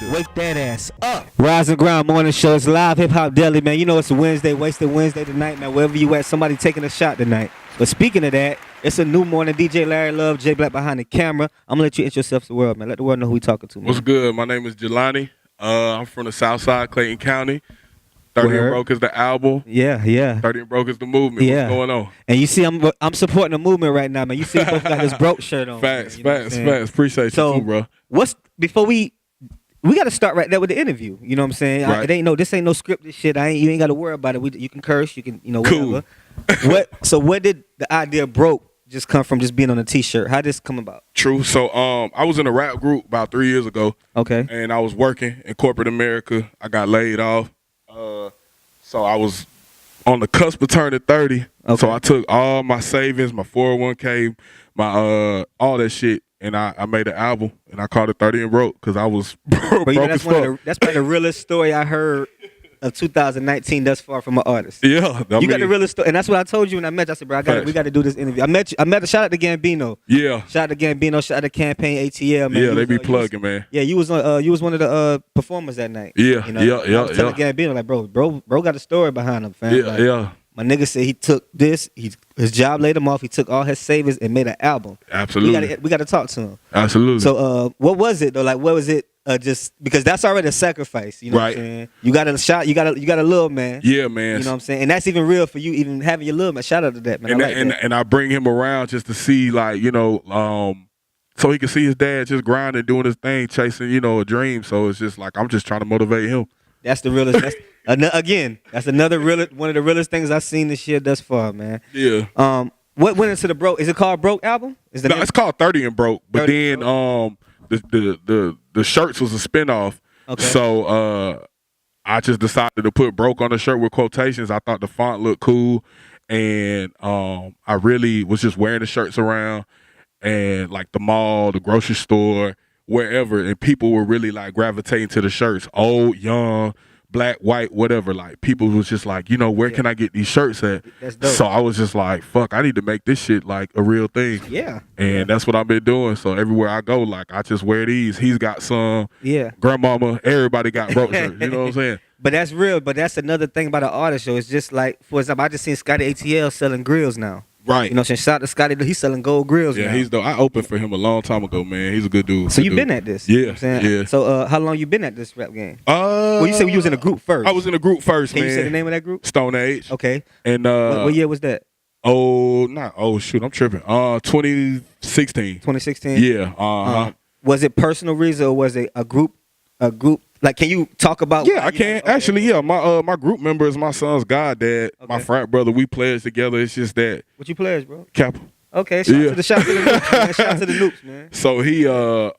Wake that ass up. Rise and Grind Morning Show. It's live Hip Hop Daily, man. You know it's a Wednesday, wasted Wednesday tonight, man. Wherever you at, somebody taking a shot tonight. But speaking of that, it's a new morning. DJ Larry Love, J Black behind the camera. I'm gonna let you introduce yourself to the world, man. Let the world know who we talking to, man. What's good? My name is Jalani. I'm from the South Side, Clayton County. 30 and Broke is the album. Yeah. 30 and Broke is the movement. Yeah. What's going on? And you see, I'm supporting the movement right now, man. You see, we both got this broke shirt on. Facts, man, facts. Appreciate you too, bro. Before we got to start right there with the interview. You know what I'm saying? Right. This ain't no scripted shit. You ain't got to worry about it. You can curse. You can, whatever. Cool. So where did the idea broke just come from? Just being on a T-shirt. How did this come about? True. So I was in a rap group about 3 years ago. Okay. And I was working in corporate America. I got laid off. So I was on the cusp of turning 30. Okay. So I took all my savings, my 401k, my all that shit, and I made an album, and I called it 30 and Broke because I was broke as fuck. That's probably the realest story I heard of 2019 thus far from an artist. Yeah. You got the realest story. And that's what I told you when I met you. I said, bro, we got to do this interview. I met shout out to Gambino. Yeah. Shout out to Gambino. Shout out to Campaign ATL, man. Yeah, they be plugging, man. Yeah, you was one of the performers that night. Yeah, I was telling Gambino, like, bro got a story behind him, fam. Yeah. My nigga said he took this, his job laid him off, he took all his savings and made an album. Absolutely. We got to talk to him. Absolutely. So what was it though? Like, what was it? Just because that's already a sacrifice, you know what I'm saying? You got a shot, you got a little man. Yeah, man. You know what I'm saying? And that's even real for you, even having your little man. Shout out to that, man. And I bring him around just to see, like, so he can see his dad just grinding, doing his thing, chasing, a dream. So it's just like I'm just trying to motivate him. That's the realest. That's another one of the realest things I've seen this year thus far, man. Yeah. What went into the Broke? Is it called Broke album? It's called 30 and Broke. But then the shirts was a spinoff. Okay. So I just decided to put Broke on the shirt with quotations. I thought the font looked cool, and I really was just wearing the shirts around, and like the mall, the grocery store, wherever, and people were really like gravitating to the shirts, old, young, black, white, whatever. Like people was just like, where can I get these shirts at? That's dope. So I was just like, fuck, I need to make this shit like a real thing. Yeah. And that's what I've been doing. So everywhere I go, like I just wear these. He's got some. Yeah. Grandmama, everybody got Broke shirts. You know what I'm saying? But that's real. But that's another thing about an artist show. It's just like, for example, I just seen Scotty ATL selling grills now. Right. You know what I'm saying? Shout out to Scotty. He's selling gold grills now. Yeah, he's dope. I opened for him a long time ago, man. He's a good dude. So you've been at this? Yeah. You know what I'm saying? Yeah. So how long you been at this rap game? Well, you said you was in a group first. I was in a group first, Can man. you say the name of that group? Stone Age. Okay. And what year was that? I'm tripping. 2016. 2016? Yeah. Was it personal reason or was it a group? Like, can you talk about? Yeah, I can. Okay. Actually, yeah. My group member is my son's goddad. Okay. My frat brother. We pledged together. It's just that. What you pledged, bro? Kappa. Okay. Shout to the Noops, man. Shout out to the Noops, man. So he it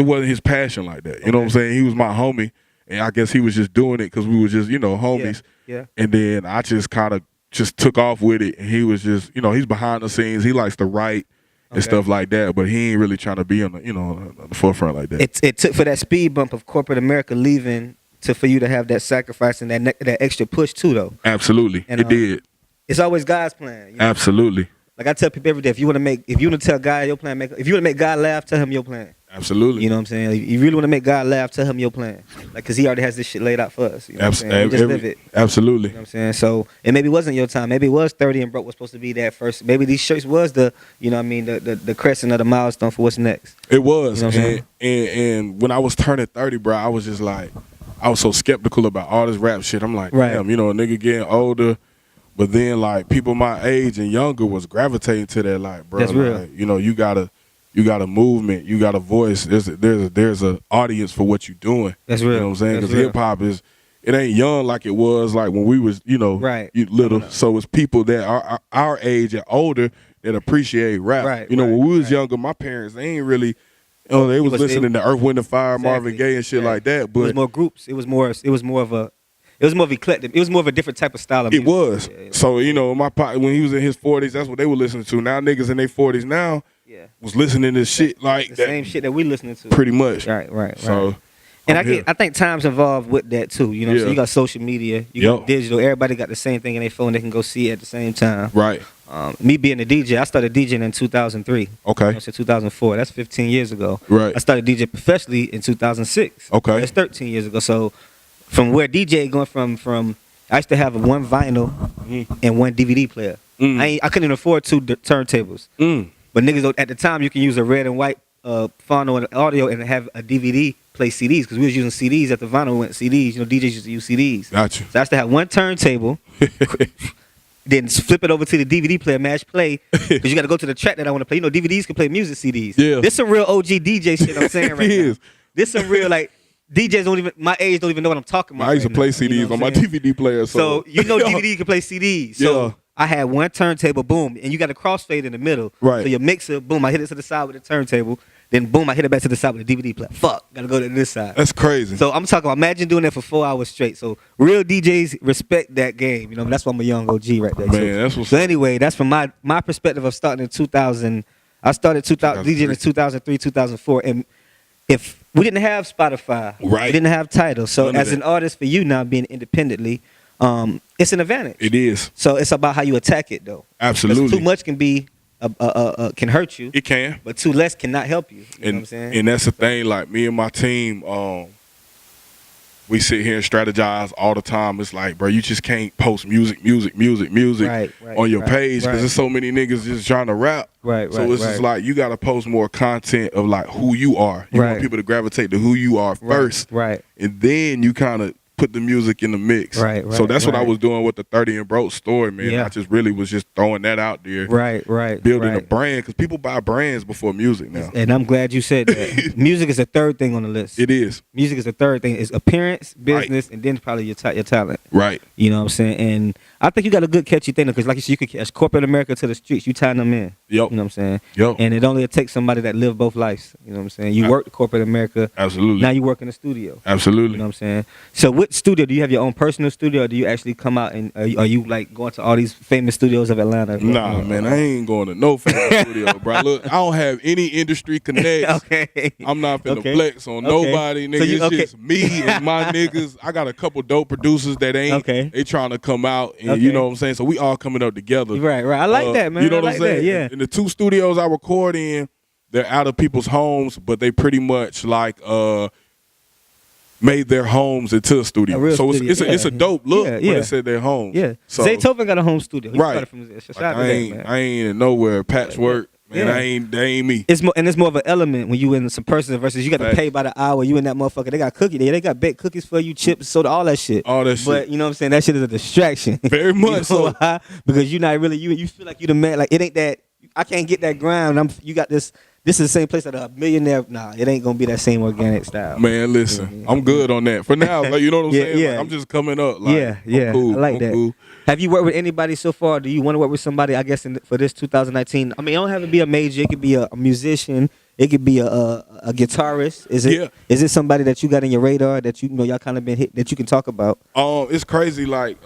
wasn't his passion like that. You know what I'm saying? He was my homie, and I guess he was just doing it because we were just homies. Yeah. And then I just kind of just took off with it, and he was just he's behind the scenes. He likes to write. And stuff like that, but he ain't really trying to be on the forefront like that. It took for that speed bump of corporate America leaving for you to have that sacrifice and that extra push too, though. Absolutely, and it did. It's always God's plan. Absolutely. Like I tell people every day, if you want to tell God your plan, if you want to make God laugh, tell him your plan. Absolutely. You know what I'm saying? If you really want to make God laugh, tell him your plan. Like, because he already has this shit laid out for us. You know what I'm saying? Just live it. Absolutely. You know what I'm saying? So, it maybe wasn't your time. Maybe it was 30 and Broke was supposed to be that first. Maybe these shirts was the crescent of the milestone for what's next. It was. You know what I'm saying? And when I was turning 30, bro, I was just like, I was so skeptical about all this rap shit. I'm like, damn, a nigga getting older. But then, like, people my age and younger was gravitating to that, like, bro, that's real. Like, you got a movement, you got a voice. There's a audience for what you're doing. That's real. You know what I'm saying? Because hip hop it ain't young like it was like when we was little. So it's people that are our age and older that appreciate rap. Right. When we was younger, my parents they ain't really. They was listening to Earth, Wind and Fire, Marvin Gaye and shit like that. But it was more groups. It was more of eclectic. It was more of a different type of style of music. It was. Yeah. So my pop when he was in his 40s, that's what they were listening to. Now niggas in their 40s now. Yeah. Was listening to shit like the that. Same shit that we listening to. Pretty much. Right. So, and I think time's involved with that too. You know what I'm saying? You got social media, you got digital. Everybody got the same thing in their phone. They can go see it at the same time. Right. Me being a DJ, I started DJing in 2003. Okay. I said 2004. That's 15 years ago. Right. I started DJing professionally in 2006. Okay. That's 13 years ago. So from where DJ going from I used to have one vinyl and one DVD player. I couldn't even afford two turntables. But niggas at the time you can use a red and white phono and audio and have a DVD play CDs because we was using CDs at the vinyl went CDs. You know, DJs used to use CDs. Gotcha. So I used to have one turntable. Then flip it over to the DVD player, mash play, because you got to go to the track that I want to play. You know, DVDs can play music CDs. Yeah. This some real OG DJ shit I'm saying right now. This some real, like, DJs don't even, my age don't even know what I'm talking about. I used to play CDs you know on my DVD player. So you know DVD can play CDs. So I had one turntable, boom, and you got a crossfade in the middle. Right. So your mixer, boom, I hit it to the side with the turntable. Then boom, I hit it back to the side with the DVD player. Fuck, gotta go to this side. That's crazy. So I'm talking about, imagine doing that for 4 hours straight. So real DJs respect that game. You know, that's why I'm a young OG right there. Man, that's what's so anyway, that's from my perspective of starting in 2000. I started 2000 DJing in 2003, 2004, and if we didn't have Spotify, right, we didn't have titles. So None of as an artist, for you now being independently, it's an advantage. It is. So it's about how you attack it, though. Absolutely. Too much can be can hurt you. It can. But too less cannot help you. You know what I'm saying? And that's the thing. Like me and my team, we sit here and strategize all the time. It's like, bro, you just can't post music right, on your page because right. there's so many niggas just trying to rap. Right. So it's just like you got to post more content of like who you are. You want people to gravitate to who you are first. Right. And then you kind of put the music in the mix. Right. So that's what I was doing with the 30 and Broke story, man. Yeah. I just really was just throwing that out there. Right. Building a brand because people buy brands before music now. And I'm glad you said that. Music is the third thing on the list. It is. Music is the third thing. It's appearance, business, and then probably your talent. Right. You know what I'm saying? And I think you got a good catchy thing because like you said, you could catch corporate America to the streets. You tying them in. Yep. You know what I'm saying? Yep. And it only takes somebody that live both lives. You know what I'm saying? You work corporate America. Absolutely. Now you work in the studio. Absolutely. You know what I'm saying? So what studio? Do you have your own personal studio or do you actually come out and are you like going to all these famous studios of Atlanta? Nah, man, I ain't going to no famous studio, bro. Look, I don't have any industry connects. Okay. I'm not finna flex on nobody, nigga. So it's just me and my niggas. I got a couple dope producers that ain't. They trying to come out, and you know what I'm saying? So we all coming up together. Right. I like that, man. You know I what like I'm saying? That, yeah. And the two studios I record in, they're out of people's homes, but they pretty much like made their homes into a studio. So it's a dope look, but they said their homes. Yeah. So, Zaytoven got a home studio. He right. From, like I ain't in nowhere patchwork. Man, that ain't me. It's more of an element when you in some person versus you got to pay by the hour. You in that motherfucker. They got cookie there. They got baked cookies for you, chips, soda, all that shit. But you know what I'm saying? That shit is a distraction. Very much you know so. Because you're not really you feel like you the man. Like it ain't that. I can't get that grind. You got this. This is the same place that a millionaire. Nah, it ain't gonna be that same organic style. Man, listen, I'm good on that for now. Like, you know what I'm saying? Yeah. Like, I'm just coming up. Like, yeah. Cool. I like that. Cool. Have you worked with anybody so far? Do you want to work with somebody? I guess for this 2019. I mean, it don't have to be a major. It could be a musician. It could be a guitarist. Is it? Yeah. Is it somebody that you got in your radar that you know y'all kind of been hit that you can talk about? It's crazy. Like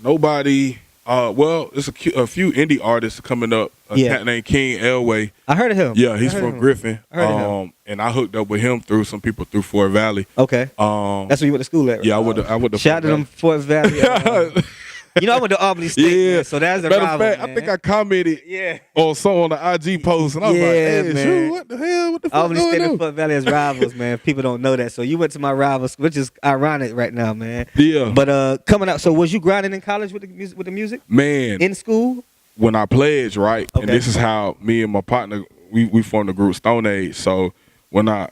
nobody. Well, it's a few indie artists coming up. A cat named King Elway. I heard of him. Yeah, he's from Griffin. I heard of him. And I hooked up with him through some people through Fort Valley. Okay. That's where you went to school at. Right? Yeah, I went to. Shout out to them Fort Valley. You know I went to Albany State. Man, so that's a matter rival, of fact, man. I think I commented on some on the IG post, and I was like, "Hey, man. shoot, what the hell? What the fuck Albany going State on?" and Fort Valley as rivals, man. People don't know that. So you went to my rivals, which is ironic right now, man. Yeah. But coming out, so was you grinding in college with the music? Man, in school? When I pledged, right, and this is how me and my partner we formed the group Stone Age. So when I,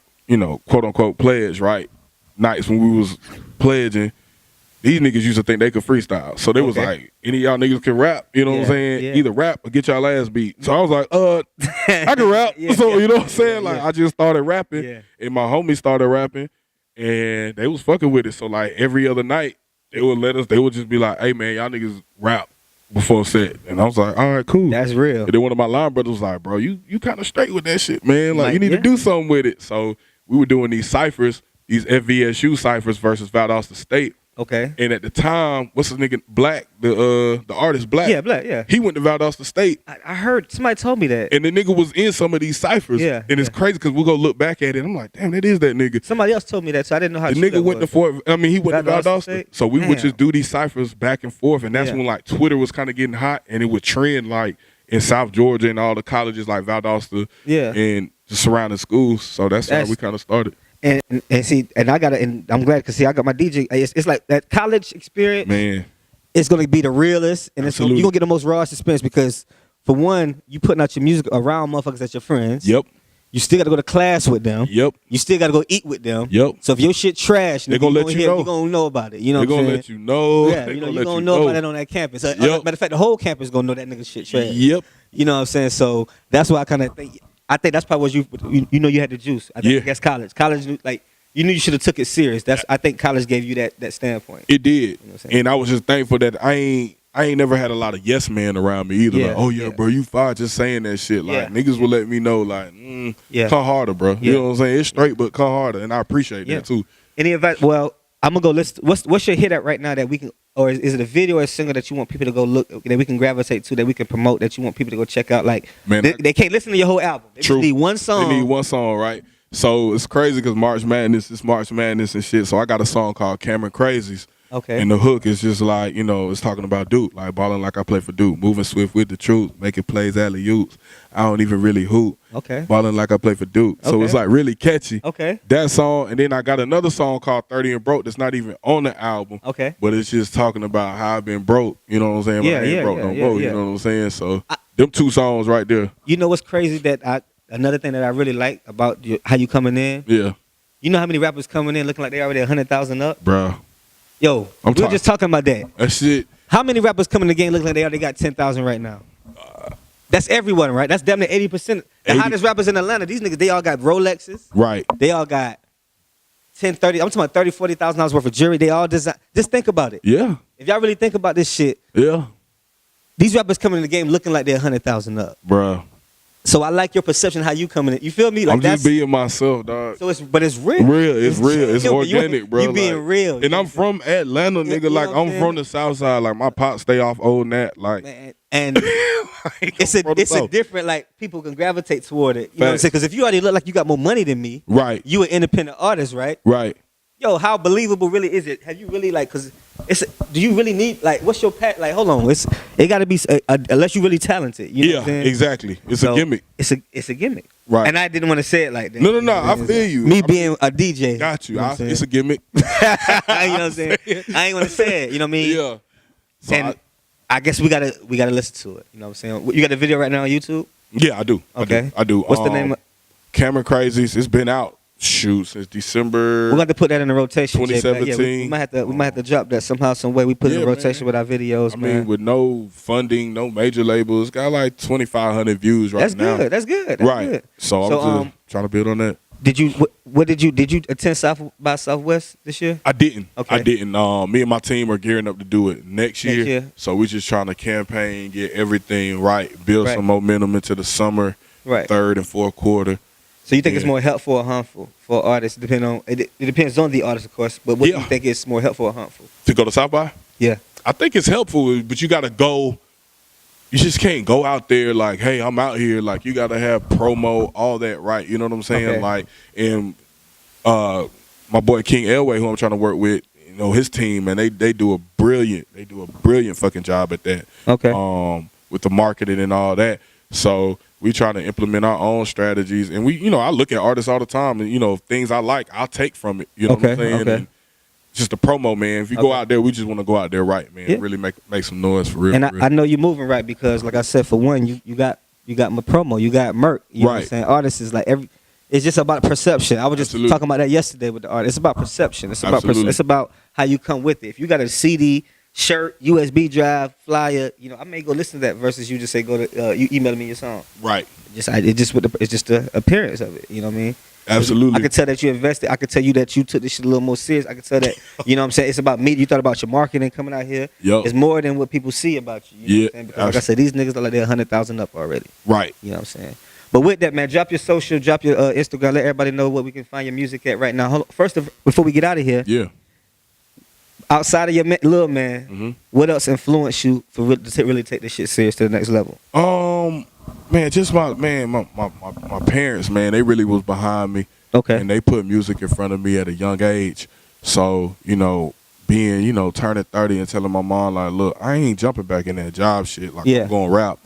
quote unquote pledged, right, nights when we was pledging, these niggas used to think they could freestyle. So they was like, any of y'all niggas can rap, you know what I'm saying? Yeah. Either rap or get y'all ass beat. So I was like, I can rap. So you know what I'm saying? Like I just started rapping and my homies started rapping and they was fucking with it. So like every other night they would just be like, hey man, y'all niggas rap before set. And I was like, all right, cool. That's real. And then one of my line brothers was like, bro, you kind of straight with that shit, man. Like you need to do something with it. So we were doing these ciphers, these FVSU ciphers versus Valdosta State. Okay. And at the time, what's the nigga Black, the artist Black? Yeah, Black. Yeah. He went to Valdosta State. I heard somebody told me that. And the nigga was in some of these ciphers. Yeah. And it's crazy because we go look back at it. I'm like, damn, that is that nigga. Somebody else told me that, so I didn't know how. The nigga went to Fort. I mean, he went to Valdosta. So we would just do these ciphers back and forth, and that's when like Twitter was kind of getting hot, and it would trend like in South Georgia and all the colleges like Valdosta. Yeah. And the surrounding schools. So that's how we kind of started. And see, and I got it, and I'm glad because see, I got my DJ. It's like that college experience. Man, it's gonna be the realest, and you're gonna get the most rawest experience because, for one, you putting out your music around motherfuckers that's your friends. Yep. You still gotta go to class with them. Yep. You still gotta go eat with them. Yep. So if your shit trash, they're gonna let you know. You're gonna know about it. You know, they're gonna let you know. Yeah, you're gonna know about it on that campus. Matter of fact, the whole campus gonna know that nigga shit trash. Yep. You know what I'm saying? So that's why I kind of think. I think that's probably what you know you had the juice. I think that's college. College, like, you knew you should have took it serious. I think college gave you that standpoint. It did. You know what I'm saying? And I was just thankful that I ain't never had a lot of yes men around me either. Yeah, like, oh yeah, bro, you fine just saying that shit. Like niggas will let me know, like, come harder, bro. You know what I'm saying? It's straight, but come harder, and I appreciate that too. Any advice? Well, I'm gonna go list. What's your hit at right now that we can, or is it a video or a single that you want people to go look, that we can gravitate to, that we can promote, that you want people to go check out? Like, man, they can't listen to your whole album. They just need one song. They need one song, right? So it's crazy because March Madness and shit. So I got a song called Cameron Crazies. Okay. And the hook is just like, you know, it's talking about Duke, like balling like I play for Duke, moving swift with the truth, making plays alley-oops. I don't even really hoop. Okay. Balling like I play for Duke. So it's like really catchy. Okay. That song, and then I got another song called 30 and Broke that's not even on the album. Okay. But it's just talking about how I've been broke. You know what I'm saying? Yeah, You know what I'm saying? So them two songs right there. You know what's crazy another thing that I really like about how you coming in? Yeah. You know how many rappers coming in looking like they already 100,000 up? Bro. Yo, we were just talking about that. That shit. How many rappers come in the game looking like they already got 10,000 right now? That's everyone, right? That's damn near 80%. The hottest rappers in Atlanta, these niggas, they all got Rolexes. Right. They all got 10, 30, I'm talking about $30,000, $40,000 worth of jewelry. They all design. Just think about it. Yeah. If y'all really think about this shit. Yeah. These rappers coming in the game looking like they're 100,000 up. Bruh. So I like your perception, how you coming in. You feel me? Like I'm just being myself, dog. So it's real. It's real. It's organic, bro. You being real. And I'm from Atlanta, nigga. Like, I'm from the South Side. Like, my pops stay off Old Nat. Like, man, and it's a different, like, people can gravitate toward it. You know what I'm saying? Because if you already look like you got more money than me, right? You an independent artist, right? Right. Yo, how believable really is it? Have you really, like, because do you really need, like, what's your like, hold on, it got to be unless you're really talented. You know what I'm saying? Exactly. It's a gimmick. It's a gimmick. Right. And I didn't want to say it like that. No, I feel you. Me being a DJ. Got you. You know it's a gimmick. You know what I'm saying? I ain't want to say it. You know what I mean? Yeah. So and I guess we gotta listen to it. You know what I'm saying? You got a video right now on YouTube? Yeah, I do. Okay. I do. What's the name of Cameron Crazies? It's been out. Since December. We got to put that in the rotation. 2017. We might have to drop that somehow, some way. We put it in rotation with our videos. I mean, with no funding, no major labels, got like 2,500 views right now. That's good. Right. Good. So I'm just trying to build on that. Did you attend South by Southwest this year? I didn't. Okay. I didn't. Me and my team are gearing up to do it next year. So we're just trying to campaign, get everything right, build some momentum into the summer, third and fourth quarter. So you think it's more helpful or harmful for artists? It depends on the artist, of course. But what do you think is more helpful or harmful? To go to South by? Yeah. I think it's helpful, but you got to go. You just can't go out there like, hey, I'm out here. Like, you got to have promo, all that right. You know what I'm saying? Okay. Like, and my boy King Elway, who I'm trying to work with, you know, his team, and they do a brilliant fucking job at that. Okay. With the marketing and all that. So we try to implement our own strategies, and I look at artists all the time, and things I like, I'll take from it. You know what I'm saying? Okay. And just the promo, man. If you go out there, we just want to go out there right, man. Yeah. Really make some noise for real. And I know you're moving right because, like I said, for one, you got my promo, you got Merc. You know what I'm saying? Artists is like it's just about perception. I was just talking about that yesterday with the artist. It's about perception. It's about it's about how you come with it. If you got a CD, shirt, USB drive, flyer, I may go listen to that versus you just say go to you emailing me your song. Right. It's just the appearance of it. You know what I mean? Absolutely. I could tell that you invested. I could tell you that you took this shit a little more serious. I could tell that, you know what I'm saying? It's about me. You thought about your marketing coming out here. It's more than what people see about you. You know what I'm saying? Because like I said, these niggas are like they're 100,000 up already. Right. You know what I'm saying? But with that, man, drop your social, drop your Instagram. Let everybody know where we can find your music at right now. First, before we get out of here. Yeah. Outside of your little man, what else influenced you to really take this shit serious to the next level? Man, just my parents, man, they really was behind me. Okay. And they put music in front of me at a young age. So, being, turning 30 and telling my mom, like, look, I ain't jumping back in that job shit. Like, I'm going rap.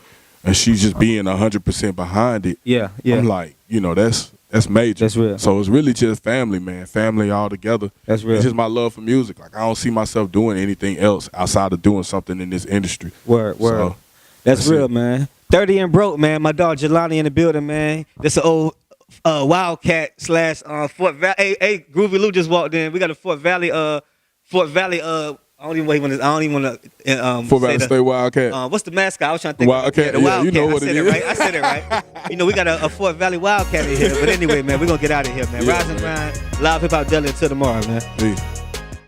And she's just being 100% behind it. Yeah. I'm like, that's major. That's real. So it's really just family, man. Family all together. That's real. It's just my love for music. Like, I don't see myself doing anything else outside of doing something in this industry. Word. So, that's real, man. 30 and broke, man. My dog Jalani in the building, man. This an old Wildcat / Fort Valley. Hey, Groovy Lou just walked in. We got a Fort Valley. I don't even want to. Fort Valley State Wildcat. What's the mascot? I was trying to think. Wildcat. The Wildcat. You know what it is. I said it right. We got a Fort Valley Wildcat in here. But anyway, man, we're gonna get out of here, man. Rise and grind. Live Hip Hop Deli until tomorrow, man. Peace.